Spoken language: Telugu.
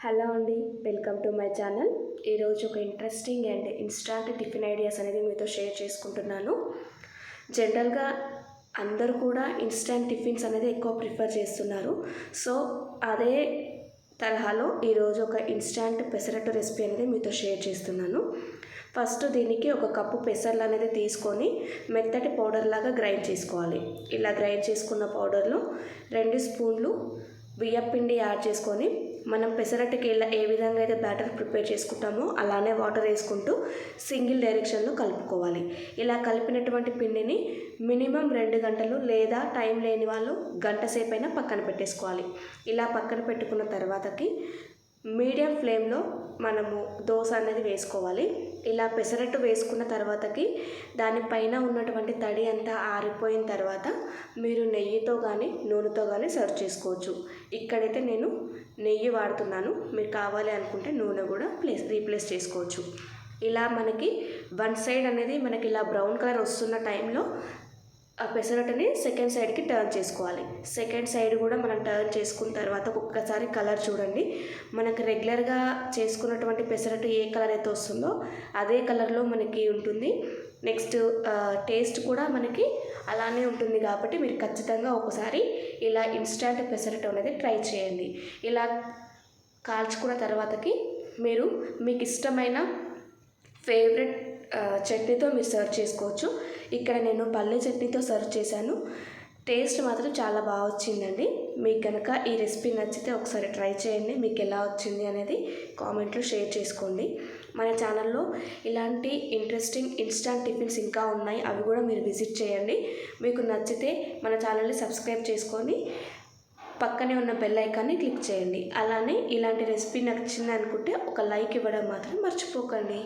హలో అండి, వెల్కమ్ టు మై ఛానల్. ఈరోజు ఒక interesting and instant tiffin ideas అనేది మీతో షేర్ చేసుకుంటున్నాను. జనరల్గా అందరూ కూడా ఇన్స్టాంట్ టిఫిన్స్ అనేది ఎక్కువ ప్రిఫర్ చేస్తున్నారు. సో అదే తరహాలో ఈరోజు ఒక ఇన్స్టాంట్ పెసరట్టు రెసిపీ అనేది మీతో షేర్ చేస్తున్నాను. ఫస్ట్ దీనికి ఒక కప్పు పెసర్లు అనేది తీసుకొని మెత్తటి పౌడర్ లాగా గ్రైండ్ చేసుకోవాలి. ఇలా గ్రైండ్ చేసుకున్న పౌడర్లో 2 స్పూన్లు బియ్యపిండి యాడ్ చేసుకొని మనం పెసరట్టుకి ఇలా ఏ విధంగా అయితే బ్యాటర్ ప్రిపేర్ చేసుకుంటామో అలానే వాటర్ వేసుకుంటూ సింగిల్ డైరెక్షన్లో కలుపుకోవాలి. ఇలా కలిపినటువంటి పిండిని మినిమం 2 గంటలు లేదా టైం లేని వాళ్ళు గంట సేపు అయినా పక్కన పెట్టేసుకోవాలి. ఇలా పక్కన పెట్టుకున్న తర్వాతకి మీడియం ఫ్లేమ్లో మనము దోశ అనేది వేసుకోవాలి. ఇలా పెసరట్టు వేసుకున్న తర్వాతకి దానిపైన ఉన్నటువంటి తడి అంతా ఆరిపోయిన తర్వాత మీరు నెయ్యితో కానీ నూనెతో కానీ సర్వ్ చేసుకోవచ్చు. ఇక్కడైతే నేను నెయ్యి వాడుతున్నాను, మీరు కావాలి అనుకుంటే నూనె కూడా రీప్లేస్ చేసుకోవచ్చు. ఇలా మనకి వన్ సైడ్ అనేది మనకి ఇలా బ్రౌన్ కలర్ వస్తున్న టైంలో ఆ పెసరట్టుని సెకండ్ సైడ్కి టర్న్ చేసుకోవాలి. సెకండ్ సైడ్ కూడా మనం టర్న్ చేసుకున్న తర్వాత ఒక్కసారి కలర్ చూడండి. మనకు రెగ్యులర్గా చేసుకున్నటువంటి పెసరట్టు ఏ కలర్ అయితే వస్తుందో అదే కలర్లో మనకి ఉంటుంది. నెక్స్ట్ టేస్ట్ కూడా మనకి అలానే ఉంటుంది. కాబట్టి మీరు ఖచ్చితంగా ఒకసారి ఇలా ఇన్స్టాంట్ పెసరట్టు అనేది ట్రై చేయండి. ఇలా కాల్చుకున్న తర్వాతకి మీరు మీకు ఇష్టమైన ఫేవరెట్ చట్నీతో మీరు సర్వ్ చేసుకోవచ్చు. ఇక్కడ నేను పల్లీ చట్నీతో సర్వ్ చేశాను. టేస్ట్ మాత్రం చాలా బాగా వచ్చిందండి. మీకు కనుక ఈ రెసిపీ నచ్చితే ఒకసారి ట్రై చేయండి. మీకు ఎలా వచ్చింది అనేది కామెంట్లో షేర్ చేసుకోండి. మన ఛానల్లో ఇలాంటి ఇంట్రెస్టింగ్ ఇన్స్టాంట్ టిఫిన్స్ ఇంకా ఉన్నాయి, అవి కూడా మీరు విజిట్ చేయండి. మీకు నచ్చితే మన ఛానల్ని సబ్స్క్రైబ్ చేసుకొని పక్కనే ఉన్న బెల్ ఐకాన్ని క్లిక్ చేయండి. అలానే ఇలాంటి రెసిపీ నచ్చింది అనుకుంటే ఒక లైక్ ఇవ్వడం మాత్రం మర్చిపోకండి.